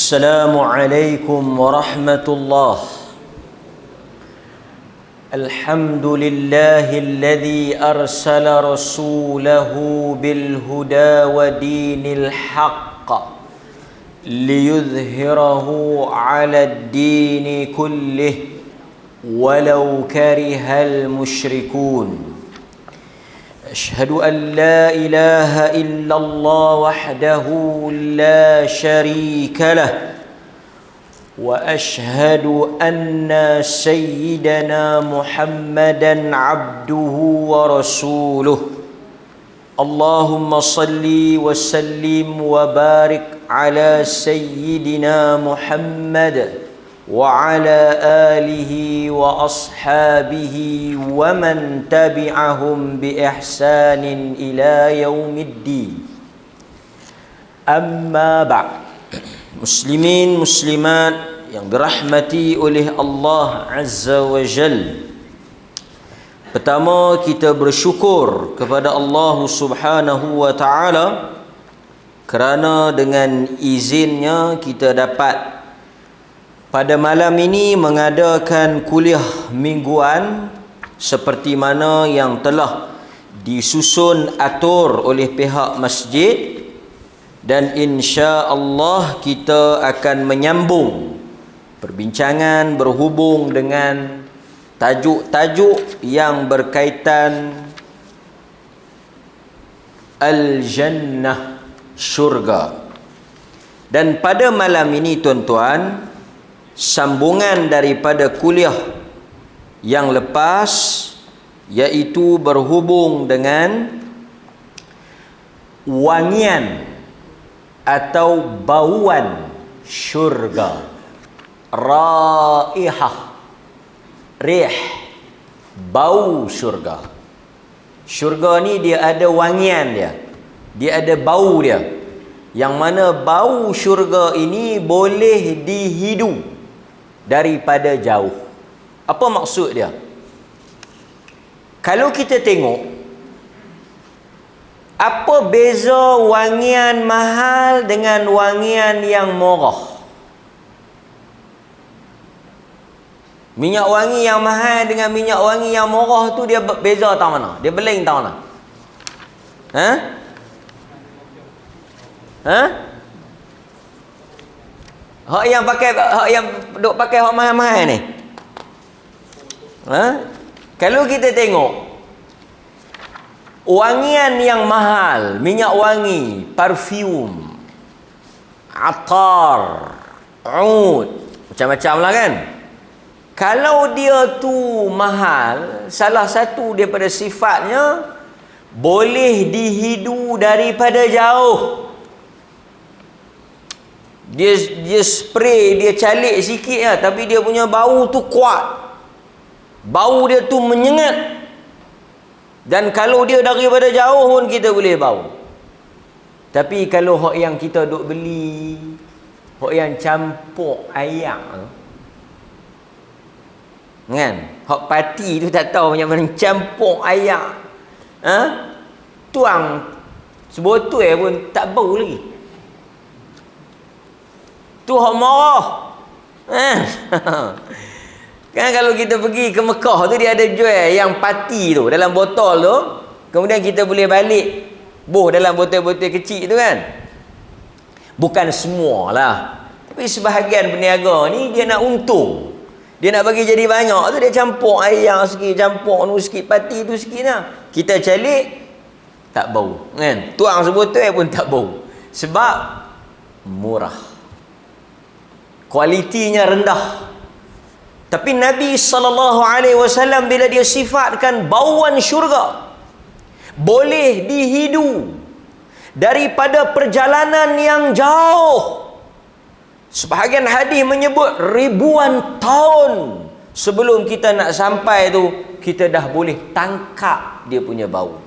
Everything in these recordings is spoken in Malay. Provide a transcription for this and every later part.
السلام عليكم ورحمة الله. الحمد لله الذي أرسل رسوله بالهدى ودين الحق ليظهره على الدين كله ولو كره المشركون. أشهد أن لا إله إلا الله وحده لا شريك له وأشهد أن سيدنا محمدا عبده ورسوله. اللهم صل وسلم وبارك على سيدنا محمد وعلى آله وأصحابه ومن تبعهم بإحسان إلى يوم الدين. أما بعد. Muslimin muslimat yang dirahmati oleh Allah Azza wa Jal. Pertama, kita bersyukur kepada Allah Subhanahu wa Ta'ala kerana dengan izinnya kita dapat pada malam ini mengadakan kuliah mingguan seperti mana yang telah disusun atur oleh pihak masjid, dan insya-Allah kita akan menyambung perbincangan berhubung dengan tajuk-tajuk yang berkaitan Al-Jannah, syurga. Dan pada malam ini tuan-tuan, sambungan daripada kuliah yang lepas, iaitu berhubung dengan wangian atau bauan syurga. Raihah, rih, bau syurga. Syurga ni dia ada wangian dia, dia ada bau dia, yang mana bau syurga ini boleh dihidu daripada jauh. Apa maksud dia? Kalau kita tengok, apa beza wangian mahal dengan wangian yang murah? Minyak wangi yang mahal dengan minyak wangi yang murah tu dia beza tahu mana? Dia beling tahu mana? Ha? Ha? Hak yang duk pakai hak mahal-mahal ni. Ha? Kalau kita tengok wangian yang mahal, minyak wangi, parfum, atar, oud, macam-macam lah kan. Kalau dia tu mahal, salah satu daripada sifatnya boleh dihidu daripada jauh. Dia spray, dia calik sikit lah, tapi dia punya bau tu kuat. Bau dia tu menyengat. Dan kalau dia daripada jauh pun kita boleh bau. Tapi kalau hak yang kita duk beli, hak yang campur air kan, hak pati tu tak tahu macam mana campur air, ha? Tuang sebotol pun tak bau lagi. Tu hak marah. Kan kalau kita pergi ke Mekah tu, dia ada jual yang pati tu dalam botol tu, kemudian kita boleh balik boh dalam botol-botol kecil tu kan. Bukan semualah, tapi sebahagian peniaga ni dia nak untung, dia nak bagi jadi banyak tu, dia campur air sikit, campur nu sikit, pati tu sikit lah. Kita calik tak bau kan, tuang sebotol pun tak bau, sebab murah, kualitinya rendah. Tapi Nabi SAW bila dia sifatkan bauan syurga boleh dihidu daripada perjalanan yang jauh. Sebahagian hadis menyebut ribuan tahun sebelum kita nak sampai tu, kita dah boleh tangkap dia punya bau.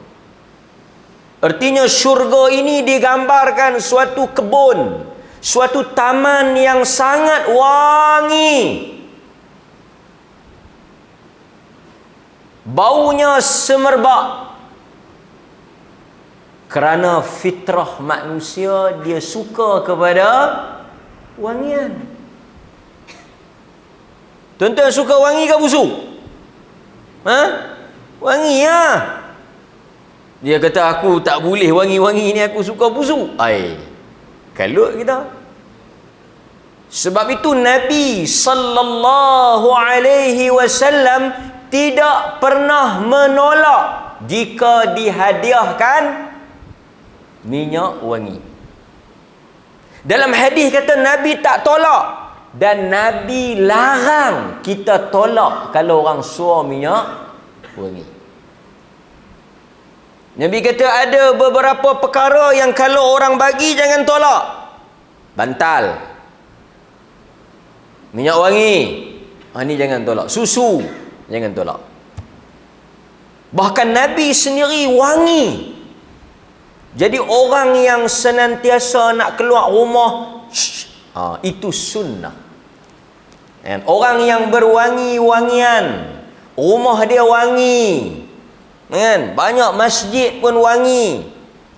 Artinya syurga ini digambarkan suatu kebun, suatu taman yang sangat wangi. Baunya semerbak. Kerana fitrah manusia dia suka kepada wangian. Tuan-tuan suka wangi ke busuk? Ha? Wangi lah. Dia kata aku tak boleh wangi-wangi ni, aku suka busuk. Kalut kita. Sebab itu Nabi sallallahu alaihi wasallam tidak pernah menolak jika dihadiahkan minyak wangi. Dalam hadis kata Nabi tak tolak, dan Nabi larang kita tolak kalau orang suar minyak wangi. Nabi kata ada beberapa perkara yang kalau orang bagi jangan tolak. Bantal, minyak wangi, ni jangan tolak. Susu, jangan tolak. Bahkan Nabi sendiri wangi. Jadi orang yang senantiasa nak keluar rumah, itu sunnah. Orang yang berwangi-wangian, rumah dia wangi, banyak masjid pun wangi.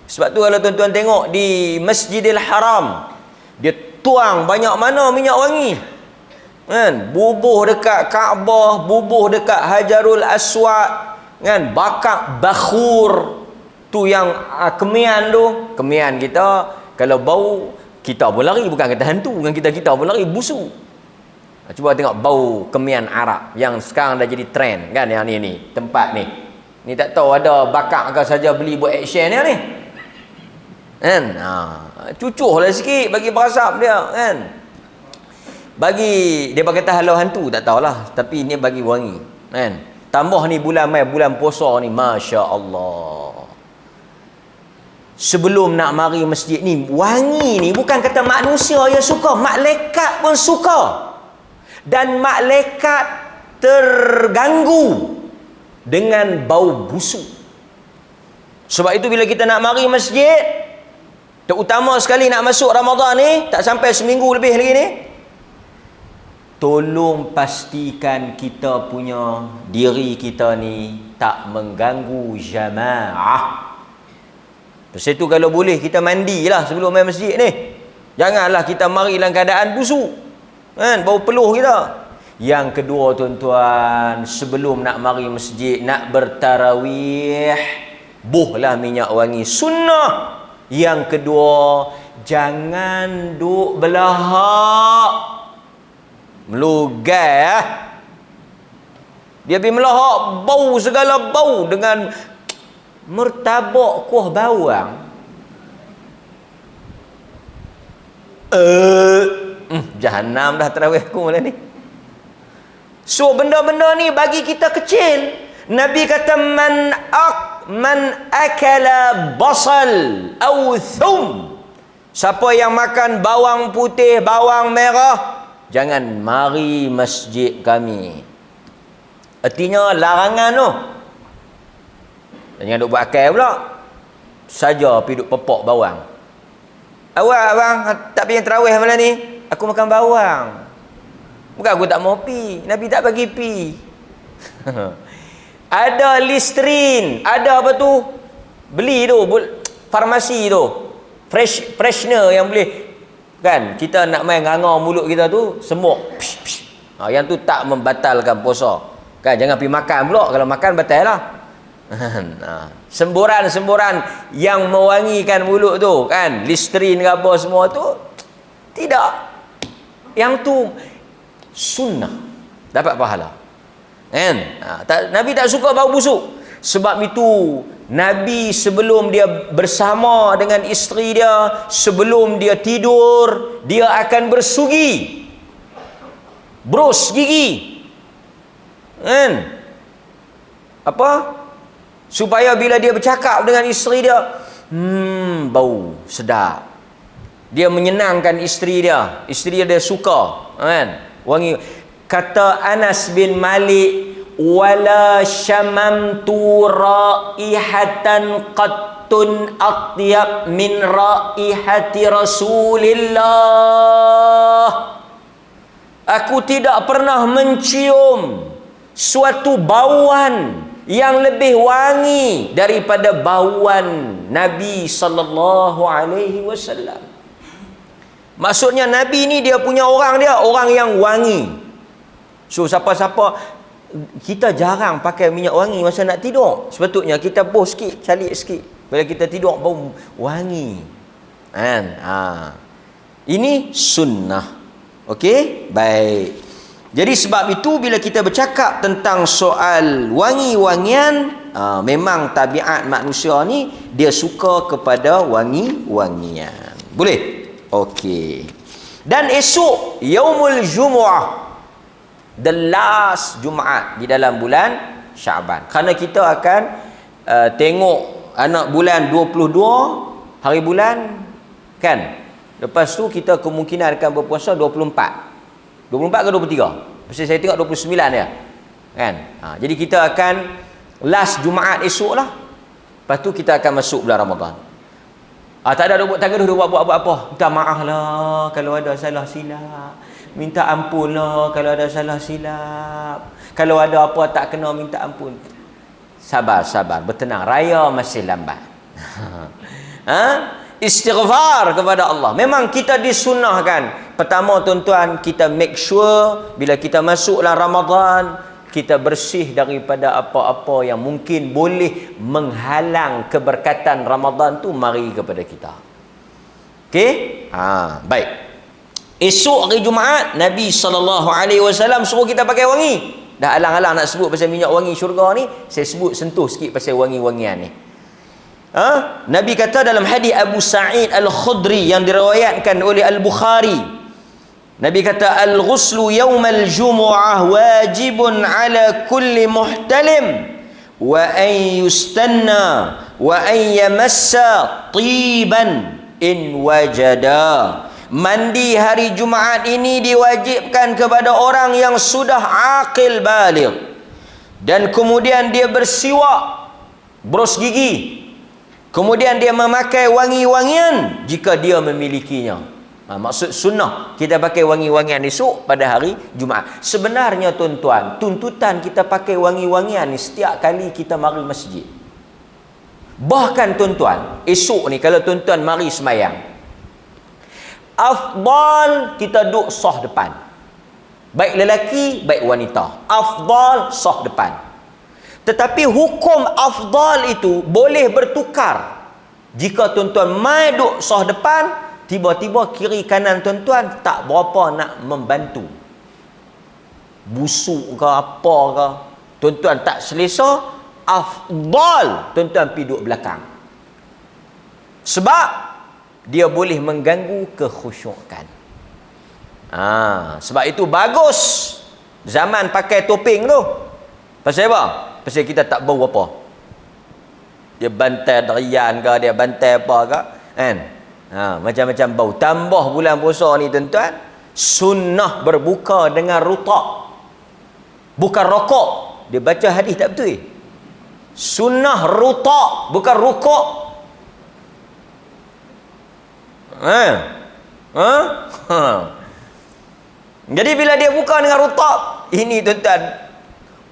Sebab tu kalau tuan-tuan tengok di Masjidil Haram, dia tuang banyak mana minyak wangi, bubuh dekat Kaabah, bubuh dekat Hajarul Aswad, bakar bakhur tu yang kemian tu. Kemian kita kalau bau, kita pun lari, bukan kata hantu, bukan kita pun lari, busuk. Cuba tengok bau kemian Arab yang sekarang dah jadi trend kan, yang ni tempat ni tak tahu ada bakar ke saja beli buat action ni kan. Cucuh lah sikit bagi berasap dia kan. Bagi dia kata halau hantu tak tahulah, tapi ni bagi wangi kan. Tambah ni bulan Mai, bulan puasa ni, Masya Allah, sebelum nak mari masjid ni, wangi ni bukan kata manusia yang suka, malaikat pun suka. Dan malaikat terganggu dengan bau busuk. Sebab itu bila kita nak mari masjid, terutama sekali nak masuk Ramadan ni, tak sampai seminggu lebih lagi ni, tolong pastikan kita punya diri kita ni tak mengganggu jamaah. Lepas itu kalau boleh kita mandilah sebelum main masjid ni. Janganlah kita mari dalam keadaan busuk kan, bau peluh kita. Yang kedua tuan-tuan, sebelum nak mari masjid, nak bertarawih, buhlah minyak wangi, sunnah. Yang kedua, jangan duk belahak melugai. Dia pergi melahak, bau segala bau dengan martabak kuah bawang. Jahanam dah tarawih aku malam ni. So benda-benda ni bagi kita kecil. Nabi kata man akala basal aw thum, siapa yang makan bawang putih, bawang merah, jangan mari masjid kami. Artinya larangan tu. Jangan duk buat akal pula. Saja pergi duk pepok bawang. Awak abang tak pergi tarawih malam ni, aku makan bawang. Bukan aku tak mau pi, Nabi tak bagi pi. Ada Listerine, ada apa tu? Beli tu, farmasi tu. Freshener yang boleh kan, kita nak main nganga mulut kita tu, semuk. Yang tu tak membatalkan puasa. Kan jangan pergi makan pula, kalau makan batal lah. Semburan-semburan yang mewangikan mulut tu kan, Listerine ke apa semua tu, tidak. Yang tu sunnah, dapat pahala kan. Nabi tak suka bau busuk. Sebab itu Nabi sebelum dia bersama dengan isteri dia, sebelum dia tidur, dia akan bersugi, brus gigi kan, apa, supaya bila dia bercakap dengan isteri dia, bau sedap, dia menyenangkan isteri dia suka kan, wangi. Kata Anas bin Malik, wala syamamtu raihatan qattun atyab min raihati Rasulillah. Aku tidak pernah mencium suatu bauan yang lebih wangi daripada bauan Nabi sallallahu alaihi wasallam. Maksudnya Nabi ni dia punya orang yang wangi. So siapa-siapa, kita jarang pakai minyak wangi masa nak tidur. Sepatutnya kita bau sikit, calik sikit. Bila kita tidur bau wangi. Kan? Ini sunnah. Okey? Baik. Jadi sebab itu bila kita bercakap tentang soal wangi-wangian, memang tabiat manusia ni dia suka kepada wangi-wangian. Boleh? Okey. Dan esok yaumul jumu'ah, the last Jumaat di dalam bulan Syaban. Kerana kita akan tengok anak bulan 22 hari bulan kan. Lepas tu kita kemungkinan akan berpuasa 24 ke 23? Pasal saya tengok 29 dia. Kan? Jadi kita akan last Jumaat esok lah. Lepas tu kita akan masuk bulan Ramadan. Tak ada buat tangga dah buat apa. Minta maaf lah kalau ada salah silap. Minta ampun lah kalau ada salah silap. Kalau ada apa tak kena minta ampun. Sabar. Bertenang. Raya masih lambat. Istighfar kepada Allah. Memang kita disunahkan. Pertama tuan-tuan, kita make sure bila kita masuk dalam Ramadan, kita bersih daripada apa-apa yang mungkin boleh menghalang keberkatan Ramadan tu mari kepada kita. Okey? Baik. Esok hari Jumaat, Nabi SAW suruh kita pakai wangi. Dah alang-alang nak sebut pasal minyak wangi syurga ni, saya sebut sentuh sikit pasal wangi-wangian ni. Nabi kata dalam hadis Abu Sa'id Al-Khudri yang diriwayatkan oleh Al-Bukhari, Nabi kata al-ghuslu yawmal jumu'ah wajibun ala kulli muhtalim wa an yustanna wa an yamassa tiban in wajada. Mandi hari Jumaat ini diwajibkan kepada orang yang sudah aqil baligh, dan kemudian dia bersiwak, bros gigi, kemudian dia memakai wangi-wangian jika dia memilikinya. Maksud sunnah kita pakai wangi-wangian esok pada hari Jumaat. Sebenarnya tuan-tuan, tuntutan kita pakai wangi-wangian ni setiap kali kita mari masjid. Bahkan tuan-tuan, esok ni kalau tuan-tuan mari semayang, afdal kita duduk saf depan. Baik lelaki, baik wanita. Afdal saf depan. Tetapi hukum afdal itu boleh bertukar. Jika tuan-tuan mai duduk saf depan, tiba-tiba kiri kanan tuan-tuan tak berapa nak membantu. Busuk ke apa ke, tuan-tuan tak selesa, afdal tuan-tuan pergi duduk belakang. Sebab dia boleh mengganggu kekhusyukan. Sebab itu bagus zaman pakai topeng tu. Pasal apa? Pasal kita tak bau apa. Dia bantai derian ke, dia bantai apa ke, kan? Macam-macam bau. Tambah bulan puasa ni tuan-tuan, sunnah berbuka dengan rutak, bukan rokok. Dia baca hadis tak betul. Sunnah rutak, bukan rukuk. Jadi bila dia buka dengan rutak, ini tuan-tuan,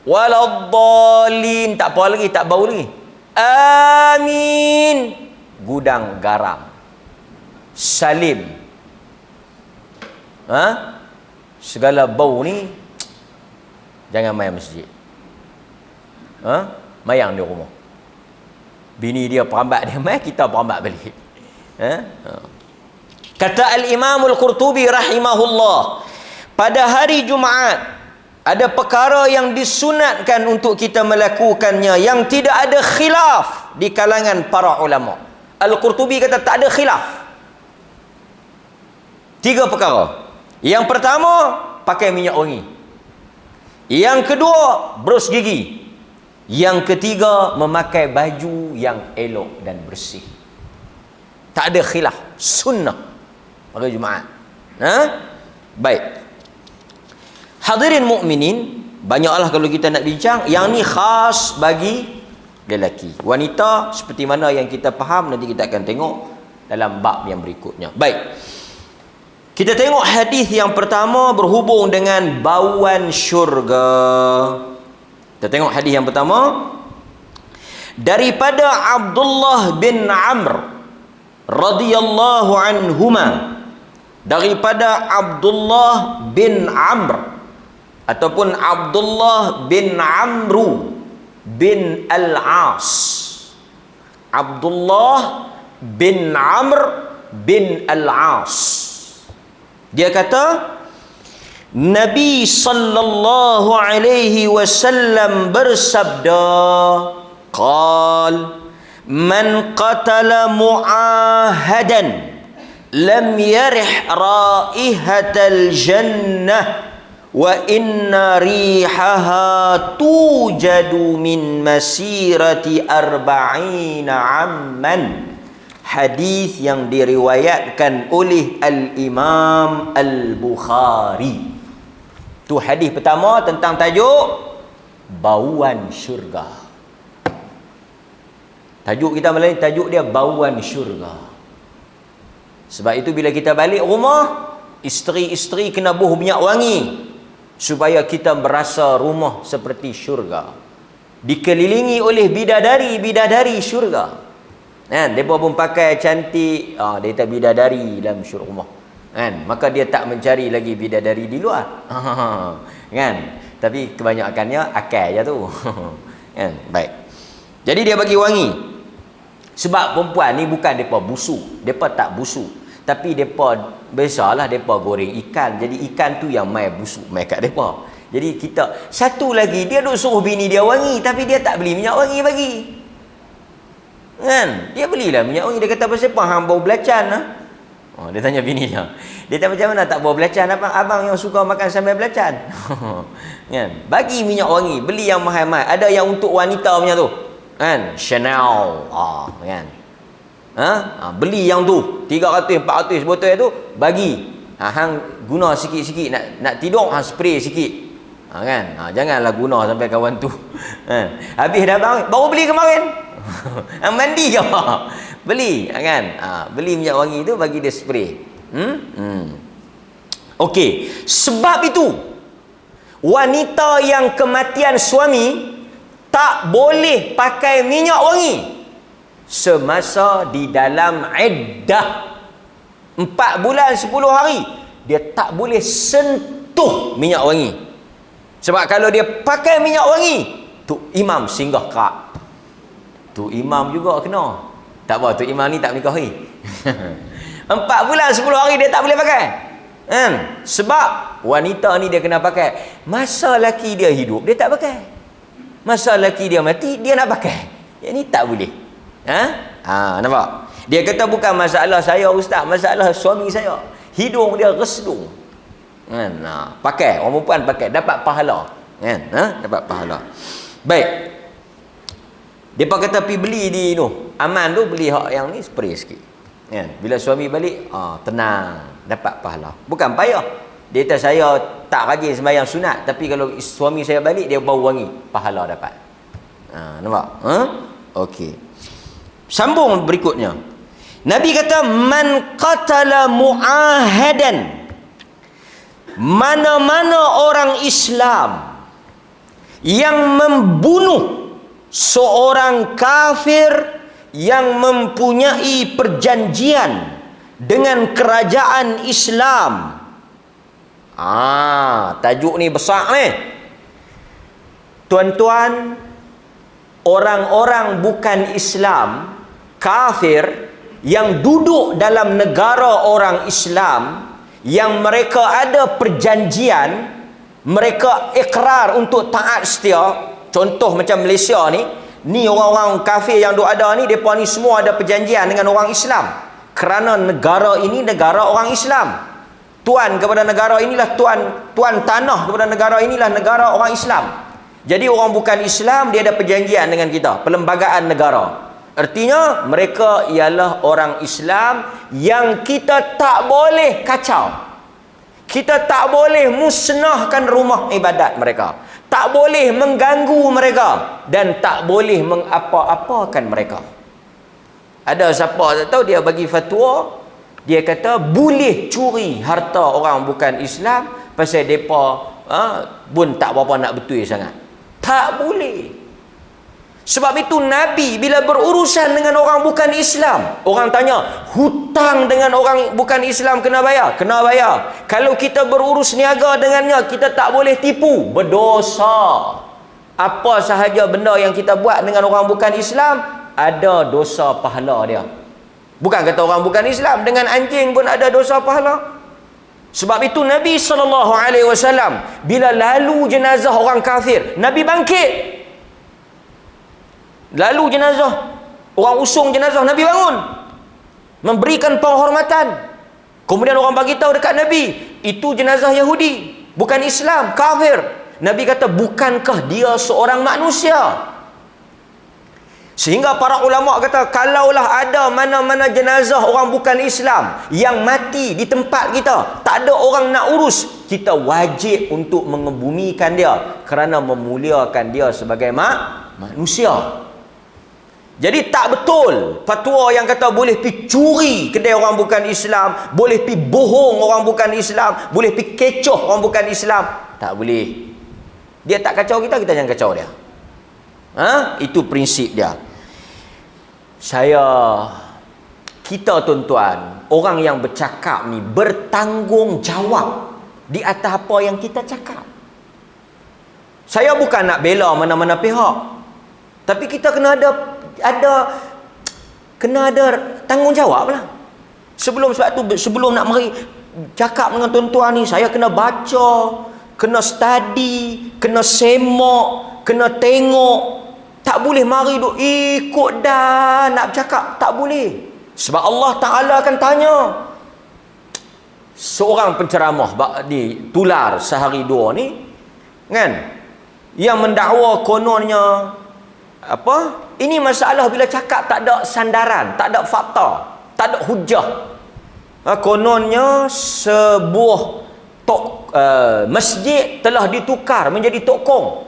waladdallin, tak apa lagi, tak bau lagi. Amin, gudang garam. Salim. Segala bau ni jangan main masjid. Mayang di rumah. Bini dia perambat dia mai, kita perambat balik. Kata Al-Imam Al-Qurtubi rahimahullah, pada hari Jumaat ada perkara yang disunatkan untuk kita melakukannya yang tidak ada khilaf di kalangan para ulama. Al-Qurtubi kata tak ada khilaf. 3 perkara. Yang pertama, pakai minyak wangi. Yang kedua, bros gigi. Yang ketiga, memakai baju yang elok dan bersih. Tak ada khilaf. Sunnah pada Jumaat. Baik. Hadirin mukminin, banyaklah kalau kita nak bincang. Yang ni khas bagi lelaki. Wanita seperti mana yang kita faham, nanti kita akan tengok dalam bab yang berikutnya. Baik. Kita tengok hadis yang pertama berhubung dengan bauan syurga. Kita tengok hadis yang pertama daripada Abdullah bin Amr radhiyallahu anhuma, daripada Abdullah bin Amr ataupun Abdullah bin Amru bin Al-As. Abdullah bin Amr bin Al-As. Dia kata Nabi sallallahu alaihi wasallam bersabda, qal man qatala mu'ahadan lam yarih raihatal jannah wa inna rihaha tujadu min masirati arba'ina amman. Hadis yang diriwayatkan oleh Al-Imam Al-Bukhari. Tu hadis pertama tentang tajuk bauan syurga. Tajuk kita malam ni, tajuk dia bauan syurga. Sebab itu bila kita balik rumah, isteri-isteri kena buh minyak wangi supaya kita berasa rumah seperti syurga, dikelilingi oleh bidadari-bidadari syurga. Kan, mereka pun pakai cantik, dia kata bidadari dalam syurga rumah. Kan, maka dia tak mencari lagi bidadari di luar. Kan, tapi kebanyakannya akal je tu. Kan, baik. Jadi dia bagi wangi. Sebab perempuan ni bukan mereka busuk, mereka tak busuk, tapi mereka biasalah mereka goreng ikan. Jadi ikan tu yang mai busuk mai kat mereka. Jadi kita satu lagi, dia duk suruh bini dia wangi tapi dia tak beli minyak wangi bagi. Kan, dia belilah minyak wangi. Dia kata pasal apa hang bau belacan lah. Dia tanya bini dia. Dia kata macam mana tak bau belacan, abang yang suka makan sambal belacan. Kan, bagi minyak wangi, beli yang mahal-mahal. Ada yang untuk wanita punya tu. Kan, Chanel. Kan. Beli yang tu 300 400 botol tu, bagi. Hang guna sikit-sikit nak tidur, hang spray sikit. Kan, janganlah guna sampai kawan tu. Habis dah baru beli kemarin. Mandi ke apa? Beli, kan? Beli minyak wangi tu, bagi dia spray. Okey, sebab itu wanita yang kematian suami tak boleh pakai minyak wangi semasa di dalam iddah 4 bulan 10 hari. Dia tak boleh sentuh minyak wangi. Sebab kalau dia pakai minyak wangi, tu imam singgah kerak. Tu imam juga kena. Tak apa, tu imam ni tak menikahi. 4 bulan 10 hari dia tak boleh pakai. Kan? Sebab wanita ni dia kena pakai. Masa laki dia hidup, dia tak pakai. Masa laki dia mati, dia nak pakai. Yang ni tak boleh. Nampak? Dia kata bukan masalah saya ustaz, masalah suami saya. Hidung dia resdung. Kan? Pakai, orang perempuan pakai, dapat pahala. Kan? Dapat pahala. Baik. Depa kata pergi beli di aman tu, beli hak yang ni spray sikit. Kan? Bila suami balik, tenang, dapat pahala. Bukan payah. Dia kata saya tak rajin sembahyang sunat, tapi kalau suami saya balik dia bau wangi, pahala dapat. Nampak? Okey. Sambung berikutnya. Nabi kata man qatala mu'ahadan. Mana-mana orang Islam yang membunuh seorang kafir yang mempunyai perjanjian dengan kerajaan Islam. Tajuk ni besar ni. Tuan-tuan, orang-orang bukan Islam, kafir yang duduk dalam negara orang Islam, yang mereka ada perjanjian, mereka ikrar untuk taat setia. Contoh macam Malaysia ni orang-orang kafir yang ada ni, mereka ni semua ada perjanjian dengan orang Islam. Kerana negara ini negara orang Islam. Tuan kepada negara inilah tuan tanah kepada negara inilah negara orang Islam. Jadi orang bukan Islam, dia ada perjanjian dengan kita, perlembagaan negara. Artinya mereka ialah orang Islam yang kita tak boleh kacau. Kita tak boleh musnahkan rumah ibadat mereka. Tak boleh mengganggu mereka dan tak boleh mengapa-apakan mereka. Ada siapa tak tahu, dia bagi fatwa, dia kata boleh curi harta orang bukan Islam pasal depa pun tak berapa nak betul sangat. Tak boleh. Sebab itu Nabi bila berurusan dengan orang bukan Islam, orang tanya, hutang dengan orang bukan Islam kena bayar? Kena bayar. Kalau kita berurus niaga dengannya, kita tak boleh tipu, berdosa. Apa sahaja benda yang kita buat dengan orang bukan Islam, ada dosa pahala dia. Bukan kata orang bukan Islam, dengan anjing pun ada dosa pahala. Sebab itu Nabi SAW bila lalu jenazah orang kafir, Nabi bangkit. Lalu jenazah, orang usung jenazah, Nabi bangun, memberikan penghormatan. Kemudian orang bagi tahu dekat Nabi, itu jenazah Yahudi, bukan Islam, kafir. Nabi kata, bukankah dia seorang manusia? Sehingga para ulama kata, kalaulah ada mana-mana jenazah orang bukan Islam yang mati di tempat kita, tak ada orang nak urus, kita wajib untuk mengebumikan dia kerana memuliakan dia sebagai manusia. Jadi tak betul fatwa yang kata boleh pi curi kedai orang bukan Islam, boleh pi bohong orang bukan Islam, boleh pi kecoh orang bukan Islam. Tak boleh. Dia tak kacau kita, kita jangan kacau dia. Itu prinsip dia. Kita tuan-tuan, orang yang bercakap ni bertanggungjawab di atas apa yang kita cakap. Saya bukan nak bela mana-mana pihak, tapi kita kena ada tanggungjawab lah. Sebelum nak mari cakap dengan tuan-tuan ni, saya kena baca, kena study, kena semak, kena tengok. Tak boleh mari duk ikut dah nak bercakap, tak boleh. Sebab Allah Ta'ala akan tanya. Seorang penceramah ni tular sehari dua ni kan, yang mendakwa kononnya ini masalah bila cakap tak ada sandaran, tak ada fakta, tak ada hujah. Kononnya sebuah masjid telah ditukar menjadi tokong.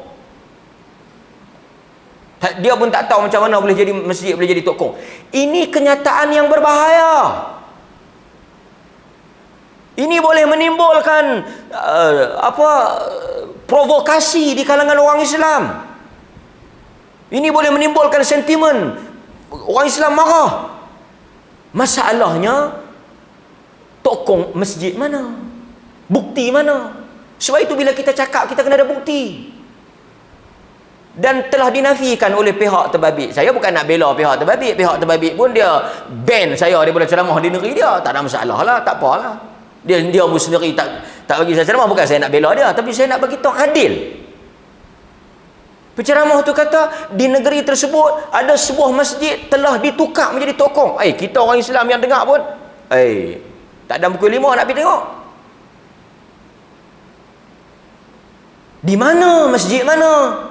Dia pun tak tahu macam mana boleh jadi masjid, boleh jadi tokong. Ini kenyataan yang berbahaya. Ini boleh menimbulkan provokasi di kalangan orang Islam. Ini boleh menimbulkan sentimen orang Islam marah. Masalahnya, tokong masjid mana? Bukti mana? Sebab itu bila kita cakap, kita kena ada bukti. Dan telah dinafikan oleh pihak terbabit. Saya bukan nak bela pihak terbabit. Pihak terbabit pun dia ban saya daripada ceramah di negeri dia. Tak ada masalah lah, tak apalah. Dia pun sendiri tak bagi saya ceramah. Bukan saya nak bela dia, tapi saya nak bagi tahu adil. Penceramah tu kata di negeri tersebut ada sebuah masjid telah ditukar menjadi tokong. Kita orang Islam yang dengar pun tak ada pukul 5 nak pergi tengok. Di mana masjid mana?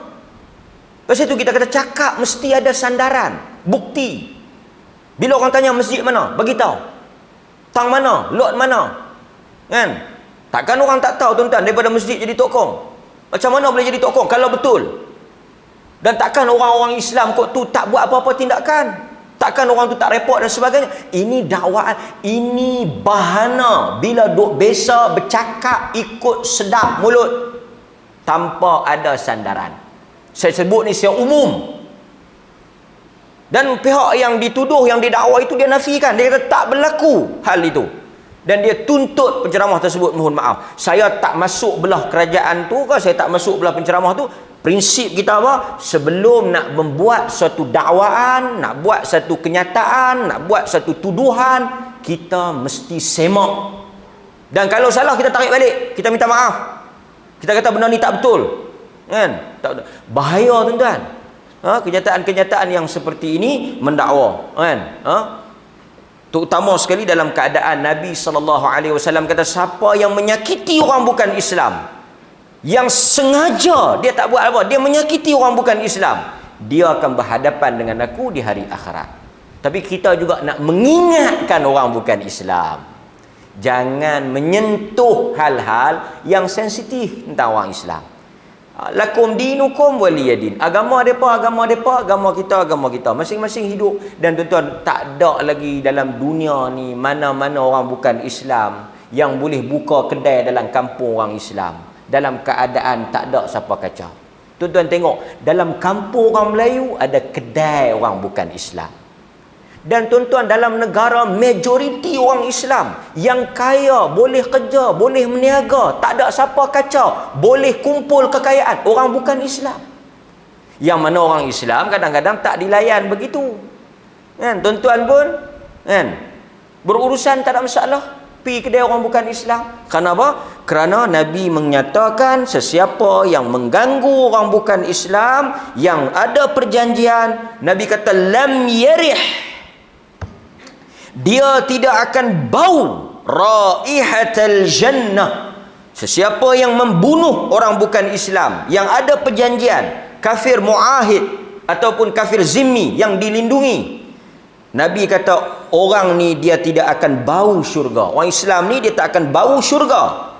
Pasal itu kita kata cakap mesti ada sandaran, bukti. Bila orang tanya masjid mana, bagi tahu. Tang mana, lot mana. Kan? Takkan orang tak tahu tuan-tuan daripada masjid jadi tokong. Macam mana boleh jadi tokong kalau betul? Dan takkan orang-orang Islam kot tu tak buat apa-apa tindakan. Takkan orang tu tak report dan sebagainya. Ini dakwaan, ini bahana bila duk biasa bercakap ikut sedap mulut tanpa ada sandaran. Saya sebut ni secara umum. Dan pihak yang dituduh, yang didakwa itu dia nafikan. Dia kata tak berlaku hal itu. Dan dia tuntut penceramah tersebut mohon maaf. Saya tak masuk belah kerajaan tu ke, saya tak masuk belah penceramah tu. Prinsip kita apa? Sebelum nak membuat satu dakwaan, nak buat satu kenyataan, nak buat satu tuduhan, kita mesti semak. Dan kalau salah kita tarik balik, kita minta maaf. Kita kata benda ni tak betul. Kan? Bahaya tuan-tuan. Kenyataan-kenyataan yang seperti ini mendakwa, kan? Terutama sekali dalam keadaan Nabi SAW kata, siapa yang menyakiti orang bukan Islam, yang sengaja dia tak buat apa, dia menyakiti orang bukan Islam, dia akan berhadapan dengan aku di hari akhirat. Tapi kita juga nak mengingatkan orang bukan Islam, jangan menyentuh hal-hal yang sensitif tentang orang Islam. Lakum dinukum waliyadin. Agama depa, agama kita. Masing-masing hidup. Dan tuan-tuan, tak ada lagi dalam dunia ni mana-mana orang bukan Islam yang boleh buka kedai dalam kampung orang Islam dalam keadaan tak ada siapa kacau. Tuan-tuan tengok, dalam kampung orang Melayu ada kedai orang bukan Islam. Dan tuan-tuan, dalam negara majoriti orang Islam yang kaya, boleh kerja, boleh meniaga, tak ada siapa kacau, boleh kumpul kekayaan, orang bukan Islam. Yang mana orang Islam kadang-kadang tak dilayan begitu. Kan, tuan-tuan pun kan berurusan tak ada masalah, pergi kedai orang bukan Islam. Kenapa? Kerana Nabi menyatakan sesiapa yang mengganggu orang bukan Islam yang ada perjanjian, Nabi kata lam yarih, dia tidak akan bau raihatal jannah. Sesiapa yang membunuh orang bukan Islam yang ada perjanjian, kafir muahid ataupun kafir zimmi yang dilindungi, Nabi kata orang ni dia tidak akan bau syurga. Orang Islam ni dia tak akan bau syurga.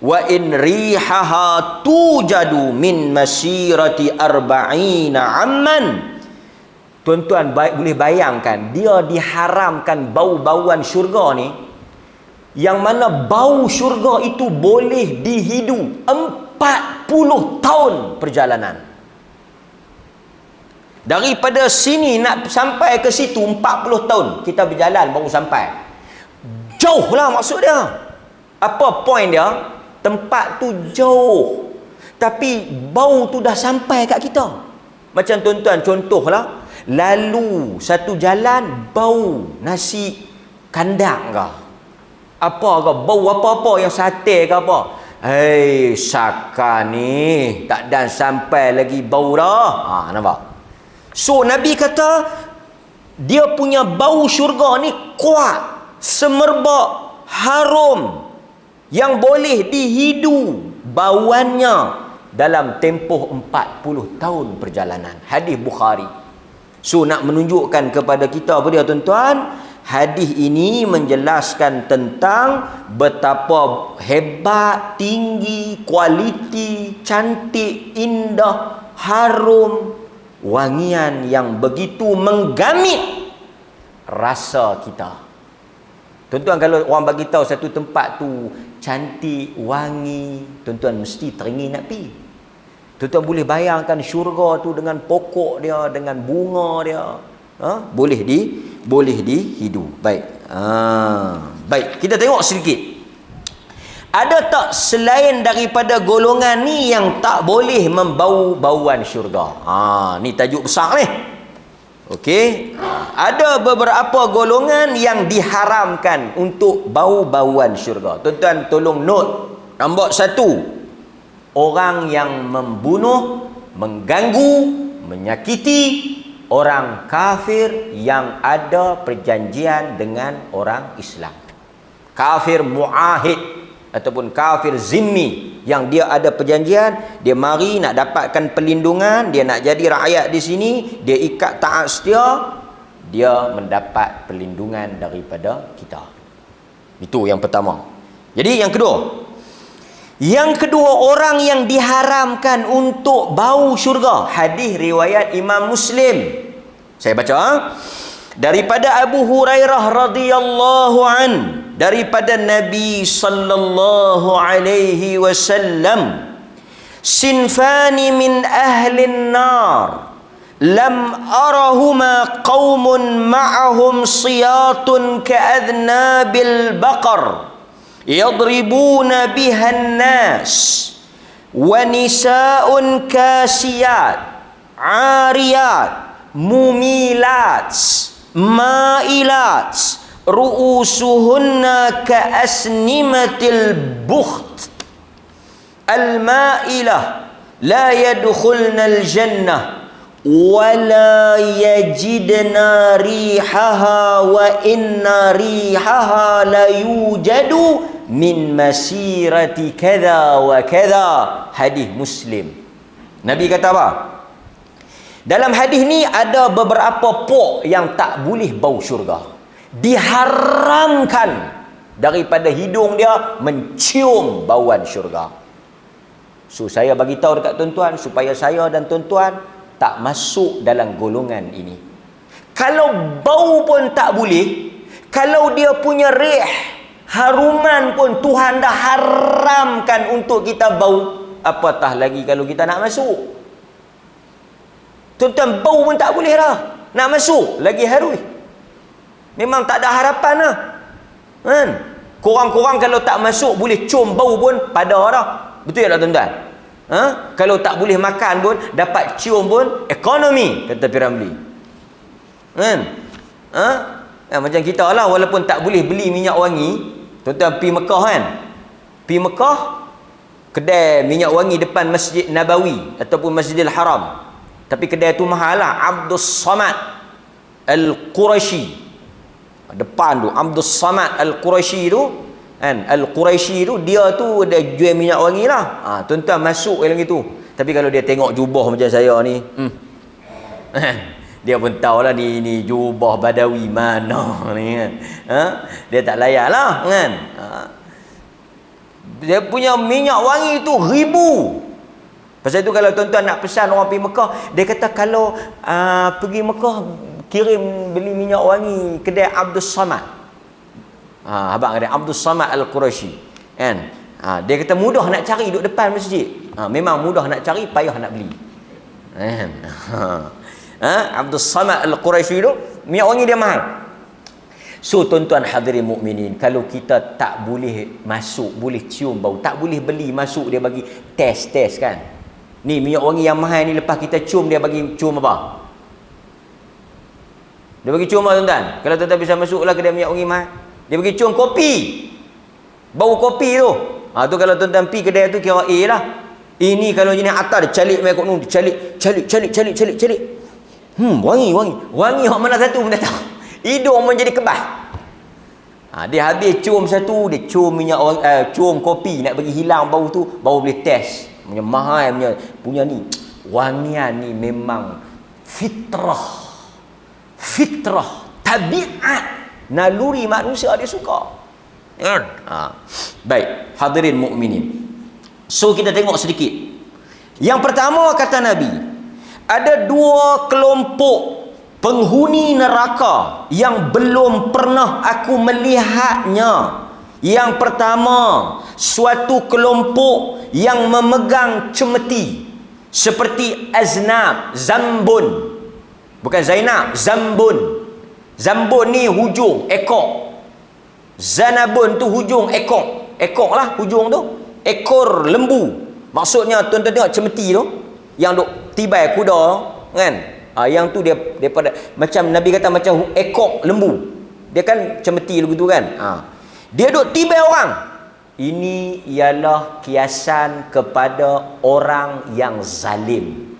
Wa in rihaha tujadu min masirati arba'ina amman. Tuan-tuan boleh bayangkan, dia diharamkan bau-bauan syurga ni, yang mana bau syurga itu boleh dihidu 40 tahun perjalanan. Daripada sini nak sampai ke situ 40 tahun kita berjalan baru sampai. Jauh lah maksud dia. Apa point dia? Tempat tu jauh, tapi bau tu dah sampai kat kita. Macam tuan-tuan contohlah, lalu satu jalan bau nasi kandang ke, apa ke, bau apa-apa yang sate ke apa. Hei, Saka ni tak dan sampai lagi bau dah. Nampak? So Nabi kata dia punya bau syurga ni kuat, semerbak, harum, yang boleh dihidu bauannya dalam tempoh 40 tahun perjalanan. Hadis Bukhari. So nak menunjukkan kepada kita apa dia tuan-tuan? Hadis ini menjelaskan tentang betapa hebat, tinggi, kualiti, cantik, indah, harum, wangian yang begitu menggamit rasa kita. Tuan-tuan, kalau orang bagi tahu satu tempat tu cantik, wangi, tuan-tuan mesti teringin nak pergi. Tuan-tuan boleh bayangkan syurga tu dengan pokok dia, dengan bunga dia, boleh dihidu. Baik. Baik, kita tengok sedikit. Ada tak selain daripada golongan ni yang tak boleh membau bauan syurga? Ni tajuk besar ni. Okey. Ada beberapa golongan yang diharamkan untuk bau-bauan syurga. Tuan-tuan tolong note. Nombor 1, orang yang membunuh, mengganggu, menyakiti orang kafir yang ada perjanjian dengan orang Islam. Kafir muahid ataupun kafir zimmi yang dia ada perjanjian, dia mari nak dapatkan perlindungan, dia nak jadi rakyat di sini, dia ikat taat setia, dia mendapat perlindungan daripada kita. Itu yang pertama. Jadi yang kedua, orang yang diharamkan untuk bau syurga. Hadis riwayat Imam Muslim. Saya baca daripada Abu Hurairah radhiyallahu an, daripada Nabi sallallahu alaihi wasallam, sinfani min ahlin nar lam arahuma qaumun ma'ahum siyatun ka'adnabil baqar yadribuna bihan nas wa nisa'un kasiyat ariyat mumilat mailat ru'usuhunna ka'asnimatil bukht al-ma'ilah la yadkhulna al-jannah wa la yajidna rihaha wa inna rihaha la yujadu min masirati kadha wa kadha. Hadis Muslim. Nabi kata apa? Dalam hadis ni ada beberapa pok yang tak boleh bau syurga. Diharamkan daripada hidung dia mencium bauan syurga. So saya bagi tahu dekat tuan-tuan supaya saya dan tuan-tuan tak masuk dalam golongan ini. Kalau bau pun tak boleh, kalau dia punya rih, haruman pun Tuhan dah haramkan untuk kita bau, apatah lagi kalau kita nak masuk. Tuan-tuan, bau pun tak boleh dah. Nak masuk, lagi harui. Memang tak ada harapan lah. Kan? Korang-korang kalau tak masuk, boleh cium bau pun pada dah. Betul tak tuan-tuan? Kalau tak boleh makan pun, dapat cium pun, ekonomi, kata Piramli. Kan? Macam kita lah, walaupun tak boleh beli minyak wangi, tuan-tuan pergi Mekah kan? Pergi Mekah, kedai minyak wangi depan Masjid Nabawi ataupun Masjidil Haram. Tapi kedai tu mahal lah. Abdus Samad Al-Quraisy. Depan tu Abdus Samad Al-Quraisy tu kan, Al-Quraisy tu dia tu ada jual minyak wangi lah. Tuan-tuan masuk dalam gitu. Tapi kalau dia tengok jubah macam saya ni, dia pun tahulah ni jubah Badawi mana ni kan. Dia tak layak lah kan. Dia punya minyak wangi tu 1000. Pasal tu kalau tuan-tuan nak pesan orang pergi Mekah, dia kata kalau pergi Mekah kirim beli minyak wangi kedai Abdus Samad. Abang kedai Abdus Samad Al-Quraisy. Kan? Dia kata mudah nak cari duduk depan masjid. Memang mudah nak cari, payah nak beli. Kan? Abdus Samad Al-Quraisy tu minyak wangi dia mahal. So tuan-tuan hadirin mukminin, kalau kita tak boleh masuk, boleh cium bau, tak boleh beli masuk, dia bagi test kan. Ni minyak wangi yang mahal ni, lepas kita cium, dia bagi cium apa? Dia bagi cium apa tuan-tuan? Kalau tuan-tuan bisa masuk lah kedai minyak wangi mahal, dia bagi cium kopi. Bau kopi tu. Tu kalau tuan-tuan pergi kedai tu kira A lah. Ini kalau jenis atas dia calik mai kat nu, calik. Wangi. Wangi hak mana satu pun tak tahu. Hidung menjadi kebas. Dia habis cium satu, dia cium minyak wangi, cium kopi nak bagi hilang bau tu, baru boleh test. Punya mahal punya ni. Wangian ni memang fitrah, tabiat, naluri manusia dia suka. Baik, hadirin mukminin. So kita tengok sedikit. Yang pertama kata Nabi, ada 2 kelompok penghuni neraka yang belum pernah aku melihatnya. Yang pertama, suatu kelompok yang memegang cemeti seperti aznab, zambun. Bukan Zainab, zambun. Zambun ni hujung, ekor. Zanabun tu hujung, ekor. Ekor lah hujung tu. Ekor lembu. Maksudnya tuan-tuan tengok cemeti tu yang duk tibai kuda kan. Yang tu dia daripada macam Nabi kata macam ekor lembu. Dia kan cemeti begitu kan. Dia duk tibai orang. Ini ialah kiasan kepada orang yang zalim.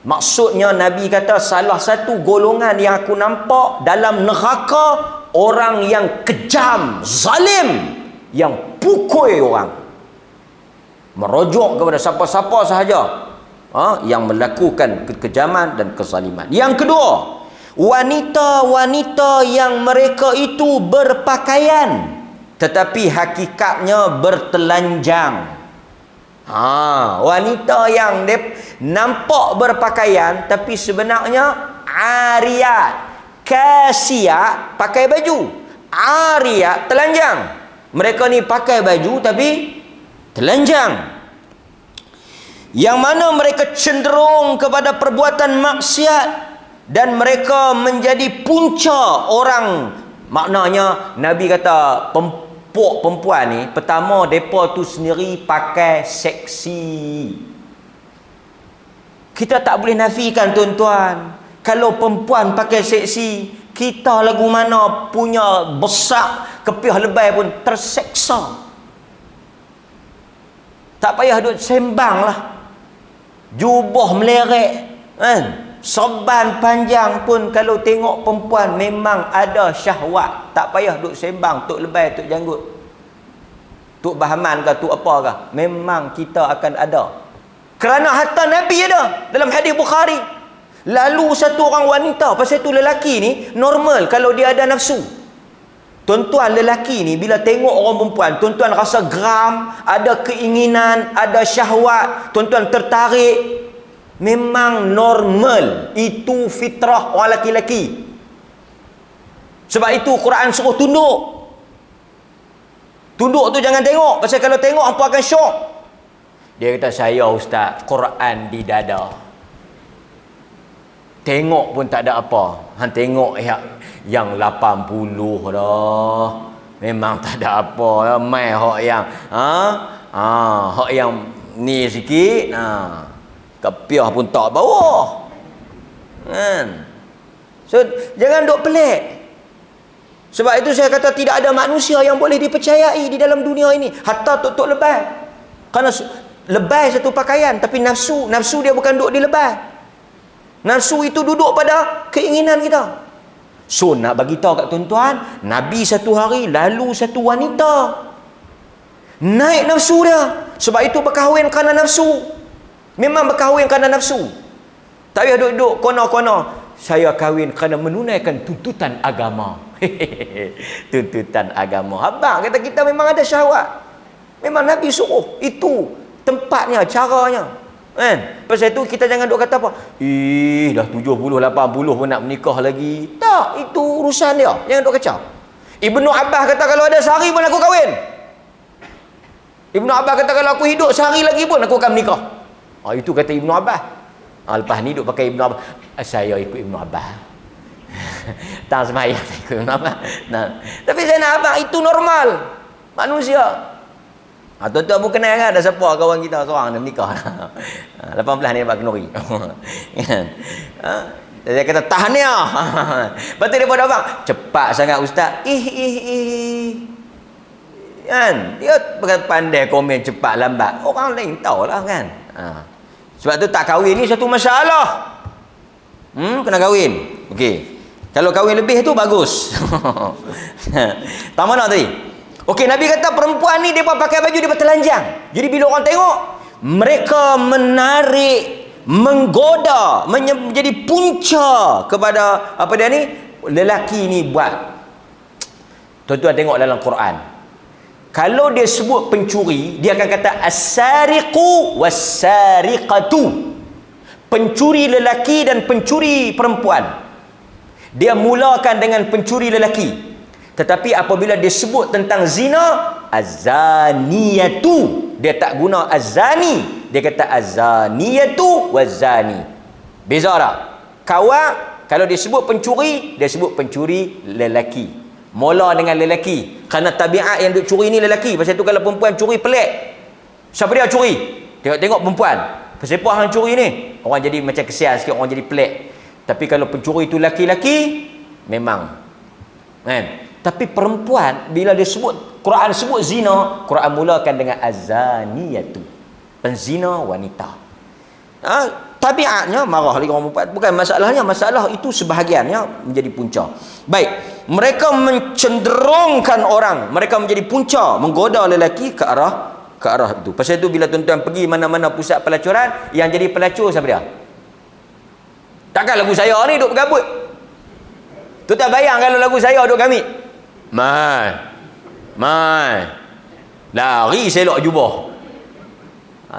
Maksudnya Nabi kata salah satu golongan yang aku nampak dalam neraka, orang yang kejam, zalim, yang pukul orang, merujuk kepada siapa-siapa sahaja yang melakukan kekejaman dan kezaliman. Yang kedua, wanita-wanita yang mereka itu berpakaian tetapi hakikatnya bertelanjang. Wanita yang nampak berpakaian tapi sebenarnya ariyat, kasiyat, pakai baju. Ariyat, telanjang. Mereka ni pakai baju tapi telanjang. Yang mana mereka cenderung kepada perbuatan maksiat dan mereka menjadi punca orang. Maknanya Nabi kata perempuan ni, pertama mereka tu sendiri pakai seksi. Kita tak boleh nafikan tuan-tuan, kalau perempuan pakai seksi, kita lagu mana punya besar kepih lebay pun terseksa. Tak payah duk sembang lah, jubah melerek kan, sorban panjang pun kalau tengok perempuan memang ada syahwat. Tak payah duk sembang tok lebay, tok janggut, tok bahaman ke, tok apa ke, memang kita akan ada. Kerana hatta Nabi ada dalam hadis Bukhari. Lalu satu orang wanita, pasal tu lelaki ni normal kalau dia ada nafsu. Tuan-tuan, lelaki ni bila tengok orang perempuan, tuan-tuan rasa geram, ada keinginan, ada syahwat, tuan-tuan tertarik. Memang normal. Itu fitrah orang lelaki. Sebab itu Quran suruh tunduk. Tunduk tu jangan tengok, pasal kalau tengok hampa akan syok. Dia kata, saya ustaz, Quran di dada. Tengok pun tak ada apa. Hang tengok yang 80 dah. Memang tak ada apa. Mai hok yang hok yang ni sikit. Kepiah pun tak bawah. Kan? So jangan duk pelik. Sebab itu saya kata tidak ada manusia yang boleh dipercayai di dalam dunia ini, hatta tok-tok lebay. Kerana lebay satu pakaian, tapi nafsu dia bukan duduk di lebay. Nafsu itu duduk pada keinginan kita. So nak bagi tahu kat tuan-tuan, Nabi satu hari lalu satu wanita. Naik nafsu dia. Sebab itu berkahwin kerana nafsu. Memang berkahwin kerana nafsu. Tak payah duduk kono-kono. Saya kahwin kerana menunaikan tuntutan agama. Tuntutan agama. Abang kata kita memang ada syahwat. Memang Nabi suruh. Itu tempatnya, caranya. Kan? Pasal itu kita jangan duk kata apa. Dah 70, 80 pun nak menikah lagi. Tak, itu urusan dia. Jangan duk kacau. Ibnu Abbas kata kalau ada sehari pun aku kahwin. Ibnu Abbas kata kalau aku hidup sehari lagi pun aku akan menikah. Itu kata Ibnu Abbas. Lepas ni duk pakai Ibnu Abbas. Saya ikut Ibnu Abbas. Tak sembahyang saya ikut Ibnu Abbas. Tapi saya nak abang itu normal. Manusia. Tuan-tuan pun kenal kan, ada siapa kawan kita seorang dah menikah. 18 ni dapat kenuri. Saya kata tahniah. Lepas tu dia pun abang, cepat sangat ustaz. Kan? Dia pandai komen cepat lambat. Orang lain tahulah kan. Sebab tu tak kahwin ni satu masalah. Kena kahwin. Okey. Kalau kahwin lebih tu bagus. Tak mana tadi? Okey, Nabi kata perempuan ni depa pakai baju depa telanjang. Jadi bila orang tengok, mereka menarik, menggoda, menjadi punca kepada apa dia ni? Lelaki ni buat. Tuan-tuan tengok dalam Quran. Kalau dia sebut pencuri, dia akan kata as-sariqu was-sariqatu. Pencuri lelaki dan pencuri perempuan. Dia mulakan dengan pencuri lelaki. Tetapi apabila dia sebut tentang zina, az-zaniyatu, dia tak guna az-zani, dia kata az-zaniyatu waz-zani. Beza tak? Kawak kalau dia sebut pencuri, dia sebut pencuri lelaki. Mula dengan lelaki. Kerana tabiat yang duk curi ni lelaki. Pasal tu kalau perempuan curi pelik. Siapa dia curi? Tengok perempuan. Pasal apa hang curi ni? Orang jadi macam kesian sikit, orang jadi pelik. Tapi kalau pencuri tu laki-laki, memang. Kan? Tapi perempuan bila dia sebut, Quran sebut zina, Quran mulakan dengan azaniyatu. Penzina wanita. Tabiatnya marah lagi orang perempuan. Bukan masalahnya, masalah itu sebahagiannya menjadi punca. Baik, mereka mencenderungkan orang, mereka menjadi punca, menggoda lelaki ke arah itu. Pasal itu bila tuan-tuan pergi mana-mana pusat pelacuran, yang jadi pelacur siapa dia? Takkan lagu saya ni duk bergabut. Tuan-tuan bayang kalau lagu saya duk gamit. Mai. Lari selok jubah.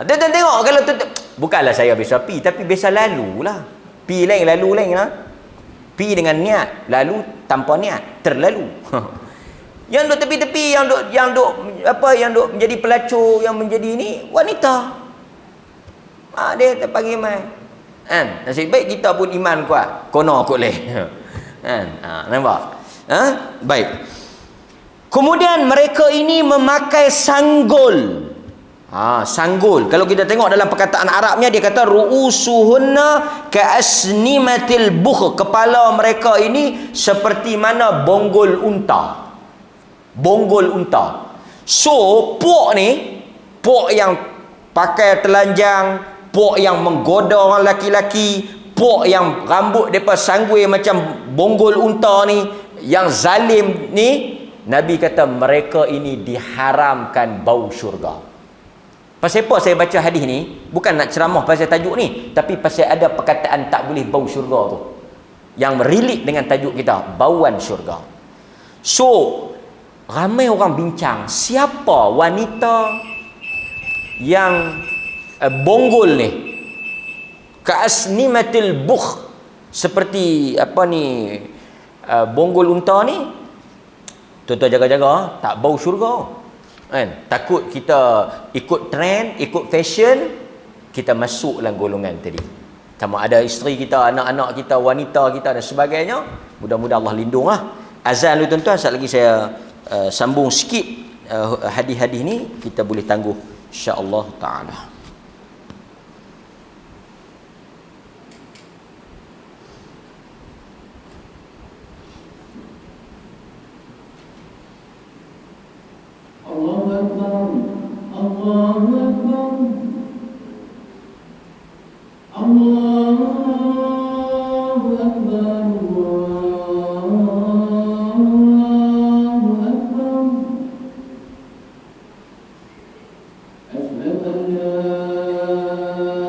Tuan-tuan tengok kalau tuan-tuan, bukanlah saya biasa pi, tapi biasa lalu lah. Pi lain, lalu lain lah. Pi dengan niat, lalu tanpa niat, terlalu. Yang duk tepi-tepi, yang duk menjadi pelacur, yang menjadi ni wanita. Dia terpanggil mai. Kan? Nasib baik kita pun iman kuat. Kono kot leh. Kan? Nampak? Baik. Kemudian mereka ini memakai sanggul. Sanggul. Kalau kita tengok dalam perkataan Arabnya, dia kata ru'usuhunna ka'asnimatil bukh. Kepala mereka ini seperti mana bonggol unta. Bonggol unta. So, puak ni, puak yang pakai telanjang, puak yang menggoda orang laki-laki, puak yang rambut mereka sanggul macam bonggol unta ni, yang zalim ni, Nabi kata mereka ini diharamkan bau syurga. Pasal apa saya baca hadis ni? Bukan nak ceramah pasal tajuk ni, tapi pasal ada perkataan tak boleh bau syurga tu, yang relate dengan tajuk kita, bauan syurga. So ramai orang bincang, siapa wanita yang bonggol ni, ka'asnimatil bukh, seperti apa ni, bonggol unta ni. Tuan-tuan jaga-jaga, tak bau syurga kan? Takut kita ikut trend, ikut fashion, kita masuk dalam golongan tadi. Sama ada isteri kita, anak-anak kita, wanita kita dan sebagainya. Mudah-mudahan Allah lindung lah. Azan dulu tuan-tuan, sekali lagi saya sambung sikit hadis-hadis ni, kita boleh tangguh insya-Allah taala. Allahu Akbar, Allahu Akbar, Allahu Akbar, Allahu Akbar. Asyhadu an la ilaha illallah. Asyhadu an la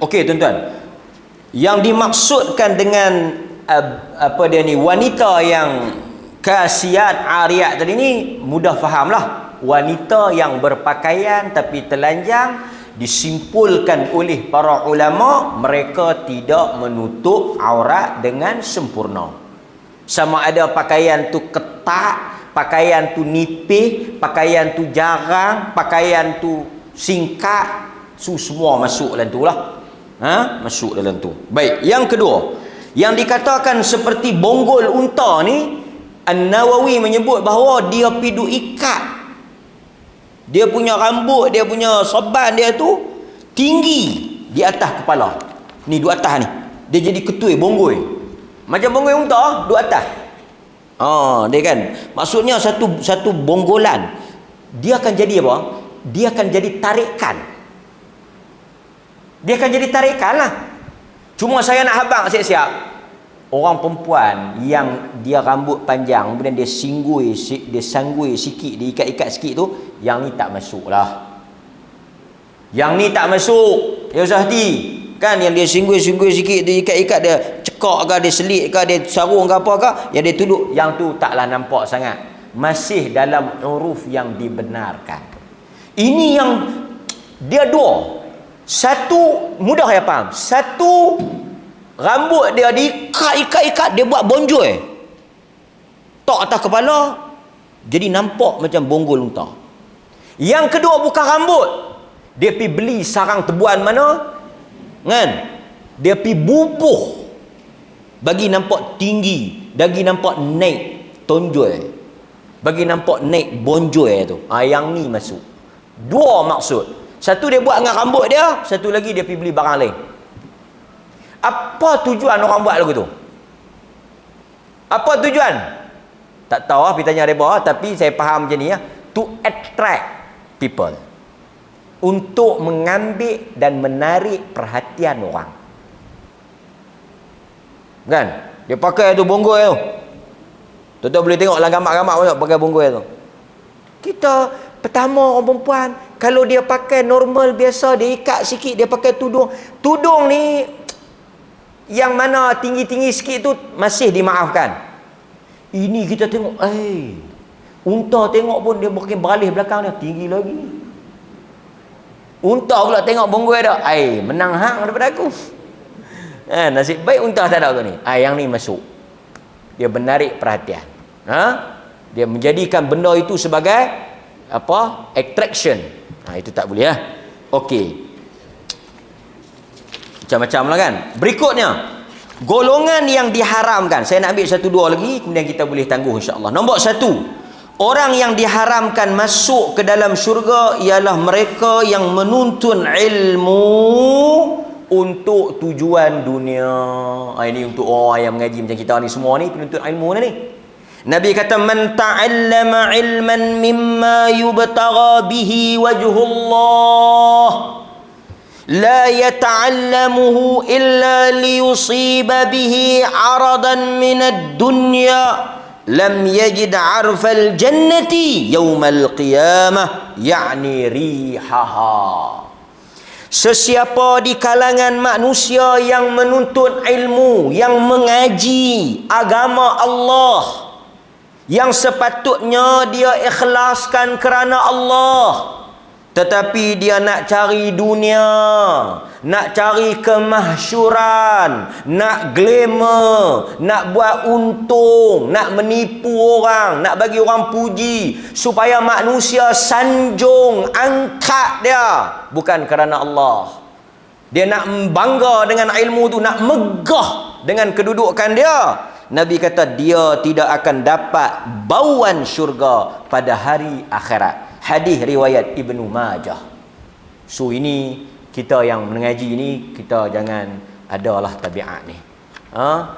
Okey tuan-tuan, yang dimaksudkan dengan apa dia ni, wanita yang kasiat ariat tadi ni mudah fahamlah. Wanita yang berpakaian tapi telanjang, disimpulkan oleh para ulama mereka tidak menutup aurat dengan sempurna. Sama ada pakaian tu ketat, pakaian tu nipis, pakaian tu jarang, pakaian tu singkat, semua masuk dalam tu lah. Masuk dalam tu. Baik, yang kedua, yang dikatakan seperti bonggol unta ni, An-Nawawi menyebut bahawa dia pidu ikat. Dia punya rambut, dia punya sorban dia tu tinggi di atas kepala. Ni duduk atas ni. Dia jadi ketui bonggol. Macam bonggol unta duduk atas. Dia kan. Maksudnya satu bonggolan. Dia akan jadi apa? Dia akan jadi tarikan. Dia akan jadi tarikan lah. Cuma saya nak habang siap-siap. Orang perempuan yang dia rambut panjang, kemudian dia sanggui sikit, dia ikat-ikat sikit tu, yang ni tak masuk lah. Yang ni tak masuk. Ya usah hati. Kan yang dia singgui sikit, dia ikat-ikat, dia cekak ke, dia selit ke, dia sarung ke apa ke, yang dia tuduk, yang tu taklah nampak sangat. Masih dalam uruf yang dibenarkan. Ini yang dia dua. Satu, mudah ya faham. Satu, rambut dia diikat, dia buat bonjol. Tok atas kepala, jadi nampak macam bonggol unta. Yang kedua bukan rambut. Dia pergi beli sarang tebuan mana? Kan? Dia pergi bubuh. Bagi nampak tinggi, bagi nampak naik tonjol. Bagi nampak naik bonjol tu. Yang ni masuk. Dua maksud. Satu dia buat dengan rambut dia, satu lagi dia pergi beli barang lain. Apa tujuan orang buat lagu tu? Apa tujuan? Tak tahu lah, pergi tanya mereka, tapi saya faham macam ni ya. To attract people untuk mengambil dan menarik perhatian orang. Kan? Dia pakai tu bonggol tu. Tuan-tuan boleh tengok lah gambar-gambar banyak pakai bonggol tu. Kita pertama orang perempuan, kalau dia pakai normal biasa, dia ikat sikit, dia pakai tudung. Tudung ni yang mana tinggi-tinggi sikit tu masih dimaafkan. Ini kita tengok, unta tengok pun dia makin beralih belakang dia, tinggi lagi. Unta pula tengok bonggol dah, menang hang daripada aku. Nasib baik unta tak ada tu ni. Yang ni masuk. Dia menarik perhatian. Dia menjadikan benda itu sebagai apa? Attraction. Itu tak boleh ya. Okey. Macam-macam lah kan. Berikutnya, golongan yang diharamkan. Saya nak ambil satu dua lagi, kemudian kita boleh tangguh insya-Allah. Nombor satu, orang yang diharamkan masuk ke dalam syurga ialah mereka yang menuntun ilmu untuk tujuan dunia. Ini untuk orang yang mengaji macam kita ni semua ni, penuntut ilmu ni. Nabi kata, man ta'allama ilman mimma yubtagha bihi wajhullah la yata'allamuhu illa liyusiba bihi 'aradan minad dunya lam yajid 'arfal jannati yaumal qiyamah, ya'ni rihaha. Sesiapa di kalangan manusia yang menuntut ilmu, yang mengaji agama Allah, yang sepatutnya dia ikhlaskan kerana Allah, tetapi dia nak cari dunia, nak cari kemahsyuran, nak glamour, nak buat untung, nak menipu orang, nak bagi orang puji, supaya manusia sanjung, angkat dia, bukan kerana Allah. Dia nak bangga dengan ilmu tu, nak megah dengan kedudukan dia. Nabi kata dia tidak akan dapat bauan syurga pada hari akhirat. Hadis riwayat Ibnu Majah. So ini kita yang mengaji ni, kita jangan adalah tabiat ni.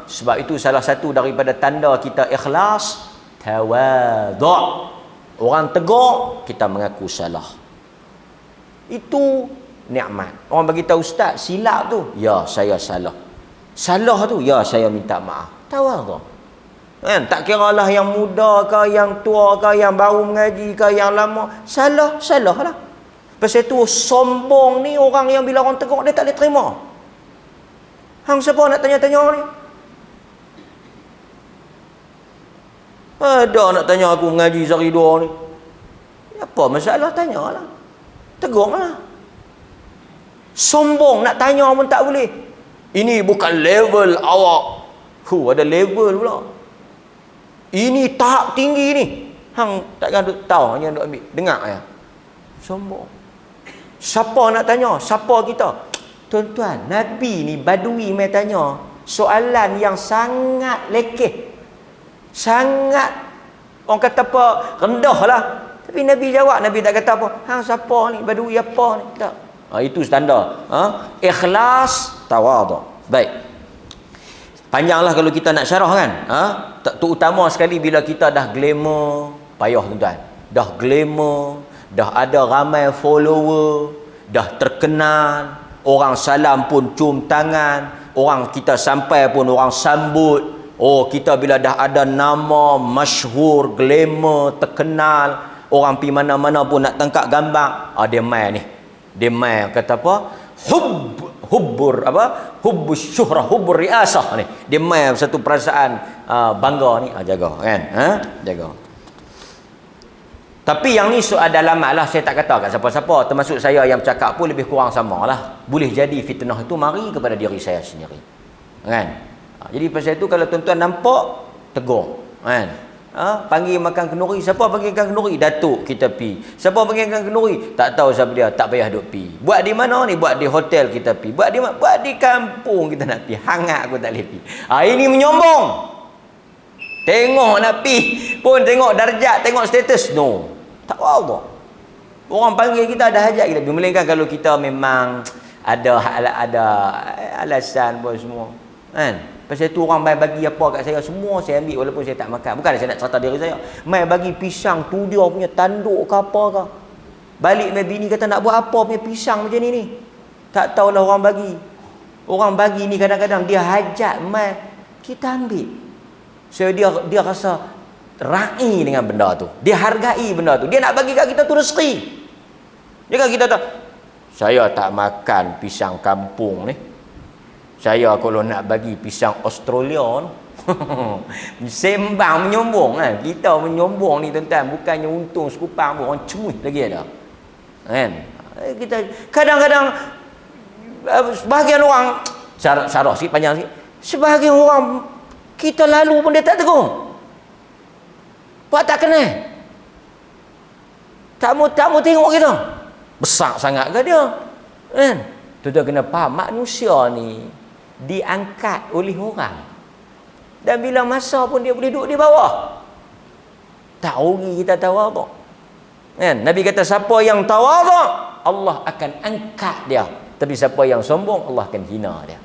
Sebab itu salah satu daripada tanda kita ikhlas, tawadhu'. Orang tegur, kita mengaku salah. Itu nikmat. Orang bagi tahu ustaz silap tu, ya saya salah. Salah tu, ya saya minta maaf. Tawadhu'. Kan? Tak kira lah yang muda ke, yang tua ke, yang baru mengaji ke, yang lama. Salah lah. Pasal tu sombong ni orang yang bila orang tegur dia tak boleh terima. Hang siapa nak tanya-tanya ni? Ada nak tanya aku mengaji sehari dua ni. Apa masalah? Tanyalah. Tegurlah. Sombong nak tanya pun tak boleh. Ini bukan level awak. Ada level pula. Ini tahap tinggi ni. Hang takkan tahu hanya duk ambil. Dengar ya. Sombong. Siapa nak tanya? Siapa kita? Tuan-tuan, Nabi ni badui mai tanya soalan yang sangat lekeh. Sangat orang kata apa? Rendah lah. Tapi Nabi jawab, Nabi tak kata apa. Hang siapa ni? Badui apa ni? Tak. Itu standar. Ikhlas, tawadhu'. Baik. Panjanglah kalau kita nak syarah kan. Terutama sekali bila kita dah glamour, payah tuan-tuan. Dah glamour, dah ada ramai follower, dah terkenal, orang salam pun cium tangan, orang kita sampai pun orang sambut. Kita bila dah ada nama, masyhur, glamour, terkenal, orang pergi mana-mana pun nak tangkap gambar, dia mai ni. Dia mai kata apa? Hubbur syuhrah, hubbur riasah ni. Dia mai satu perasaan bangga ni, jaga kan, jaga. Tapi yang ni soal dalaman lah, saya tak kata kat siapa-siapa, termasuk saya yang bercakap pun lebih kurang sama lah. Boleh jadi fitnah itu mari kepada diri saya sendiri, kan. Jadi pasal itu kalau tuan-tuan nampak, tegur, kan. Panggil makan kenduri, siapa panggil makan kenduri? Datuk kita pi. Siapa panggil makan kenduri? Tak tahu siapa dia, tak payah duk pi. Buat di mana ni? Buat di hotel kita pi. Buat di kampung kita nak pi. Hangat aku tak boleh pi. Ini menyombong. Tengok nak pi pun tengok darjat, tengok status. No. Tak apa. Orang panggil kita ada hajat kita pi. Melainkan kalau kita memang ada alasan pun semua. Kan? Pasal tu orang mai bagi apa kat saya, semua saya ambil walaupun saya tak makan. Bukan saya nak cerita diri saya. Mai bagi pisang tu dia punya tanduk ke apa ke. Balik mai bini kata nak buat apa punya pisang macam ni. Tak tahulah orang bagi. Orang bagi ni kadang-kadang dia hajat mai, kita ambil. So dia rasa ra'i dengan benda tu. Dia hargai benda tu. Dia nak bagi kat kita tu rezeki. Jangan kita tak, saya tak makan pisang kampung ni. Saya kalau nak bagi pisang Australia tu. Sembang menyombong kan. Kita menyombong ni tuan-tuan, bukannya untung sekupang pun, orang cemuih lagi ada. Kan? Kita kadang-kadang sebahagian orang syarah sikit, panjang sikit, sebahagian orang kita lalu pun dia tak tegur. Pak tak kenal. Tamu tengok kita. Besar sangat ke dia? Kan? Tuan-tuan kena faham, manusia ni diangkat oleh orang. Dan bila masa pun dia boleh duduk di bawah. Tak rugi kita tawaduk. Kan? Nabi kata siapa yang tawaduk, Allah akan angkat dia. Tapi siapa yang sombong, Allah akan hina dia.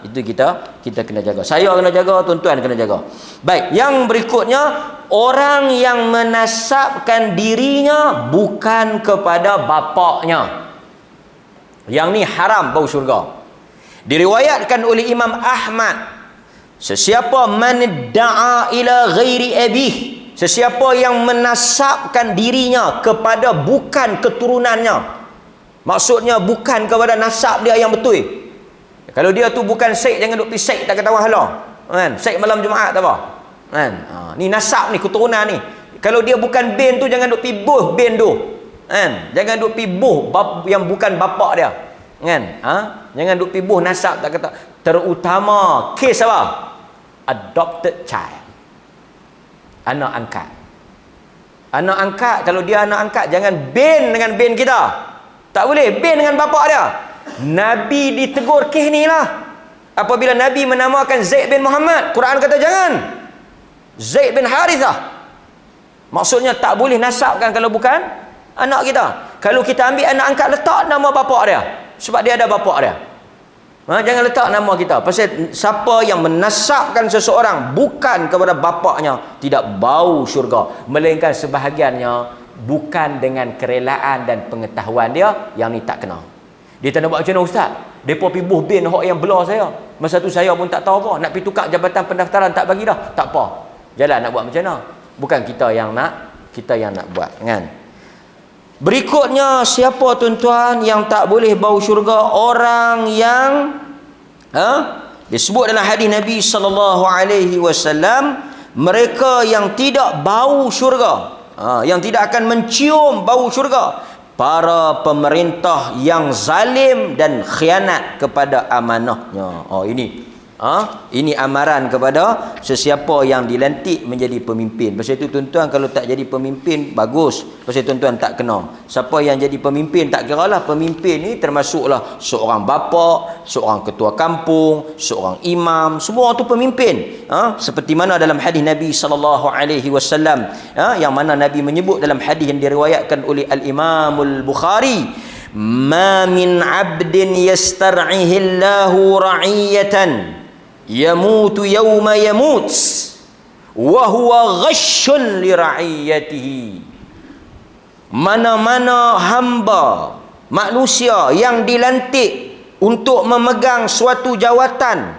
Itu kita kena jaga. Saya kena jaga, tuan-tuan kena jaga. Baik, yang berikutnya, orang yang menasabkan dirinya bukan kepada bapaknya. Yang ni haram bau syurga. Diriwayatkan oleh Imam Ahmad, sesiapa man da'a ila ghairi abih, sesiapa yang menasabkan dirinya kepada bukan keturunannya, maksudnya bukan kepada nasab dia yang betul. Kalau dia tu bukan syekh, jangan duk pergi syekh tak kata wahala. Kan? Syekh malam Jumaat tak apa. Kan? Ni nasab ni, keturunan ni. Kalau dia bukan bin tu, jangan duk pergi buh bin tu. Kan? Jangan duk pergi buh yang bukan bapak dia. Kan? Jangan duk pergi buh nasab tak kata. Terutama kes apa? Adopted child. Anak angkat. Anak angkat, kalau dia anak angkat, jangan bin dengan bin kita. Tak boleh bin dengan bapak dia. Nabi ditegur kes ni lah. Apabila Nabi menamakan Zaid bin Muhammad, Quran kata jangan. Zaid bin Harithah. Maksudnya tak boleh nasabkan kalau bukan anak kita. Kalau kita ambil anak angkat, letak nama bapak dia. Sebab dia ada bapak dia. Jangan letak nama kita. Pasal siapa yang menasabkan seseorang bukan kepada bapaknya, tidak bau syurga. Melainkan sebahagiannya bukan dengan kerelaan dan pengetahuan dia, yang ni tak kena. Dia tak nak buat macam mana ustaz? Mereka pergi buh bin hak yang belah saya. Masa tu saya pun tak tahu apa. Nak pergi tukar jabatan pendaftaran tak bagi dah. Tak apa. Jalan nak buat macam mana? Bukan kita yang nak, kita yang nak buat. Kan? Berikutnya, siapa tuan-tuan yang tak boleh bau syurga? Orang yang disebut dalam hadis Nabi SAW, mereka yang tidak bau syurga, yang tidak akan mencium bau syurga, para pemerintah yang zalim dan khianat kepada amanahnya. Ini amaran kepada sesiapa yang dilantik menjadi pemimpin. Pasal itu tuan-tuan, kalau tak jadi pemimpin, bagus. Pasal tuan-tuan tak kena. Siapa yang jadi pemimpin, tak kiralah pemimpin ni termasuklah seorang bapa, seorang ketua kampung, seorang imam, semua tu pemimpin. Seperti mana dalam hadis Nabi SAW, yang mana Nabi menyebut dalam hadis yang diriwayatkan oleh Al-Imam Al-Bukhari, ma min 'abdin yastar'ihi Allahu ra'iyatan yamutu yawma yamut wa huwa ghashun li ra'iyatihi. Mana-mana hamba manusia yang dilantik untuk memegang suatu jawatan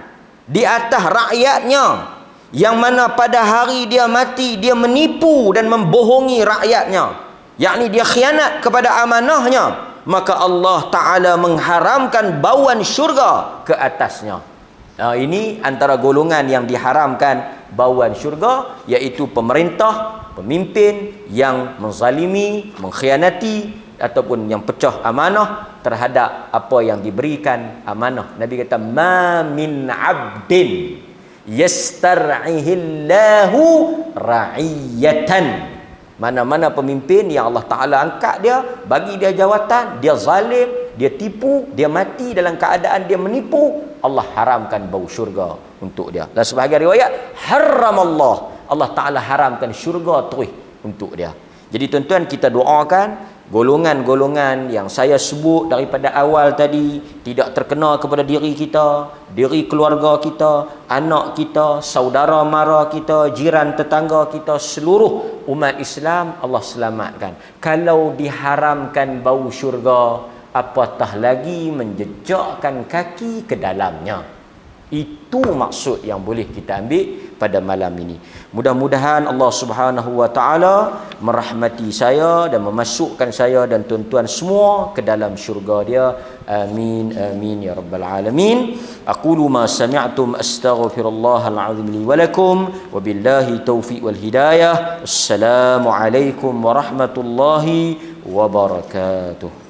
di atas rakyatnya, yang mana pada hari dia mati dia menipu dan membohongi rakyatnya, yakni dia khianat kepada amanahnya, maka Allah Ta'ala mengharamkan bauan syurga ke atasnya. Ini antara golongan yang diharamkan bauan syurga, iaitu pemerintah, pemimpin yang menzalimi, mengkhianati ataupun yang pecah amanah terhadap apa yang diberikan amanah. Nabi kata, ma min 'abdin yastar'ihillahu ra'iyatan. Mana-mana pemimpin yang Allah Ta'ala angkat dia, bagi dia jawatan, dia zalim, dia tipu, dia mati dalam keadaan dia menipu, Allah haramkan bau syurga untuk dia. Dan sebahagian riwayat, haramallah, Allah Ta'ala haramkan syurga terus untuk dia. Jadi tuan-tuan, kita doakan golongan-golongan yang saya sebut daripada awal tadi tidak terkena kepada diri kita, diri keluarga kita, anak kita, saudara mara kita, jiran tetangga kita, seluruh umat Islam Allah selamatkan. Kalau diharamkan bau syurga, apatah lagi menjejakkan kaki ke dalamnya. Itu maksud yang boleh kita ambil pada malam ini. Mudah-mudahan Allah Subhanahu wa taala merahmati saya dan memasukkan saya dan tuan-tuan semua ke dalam syurga dia. Amin amin ya rabbal alamin. Aqulu ma sami'tum astaghfirullahal azim li wa lakum wa billahi taufiq wal hidayah. Assalamu alaikum warahmatullahi wabarakatuh.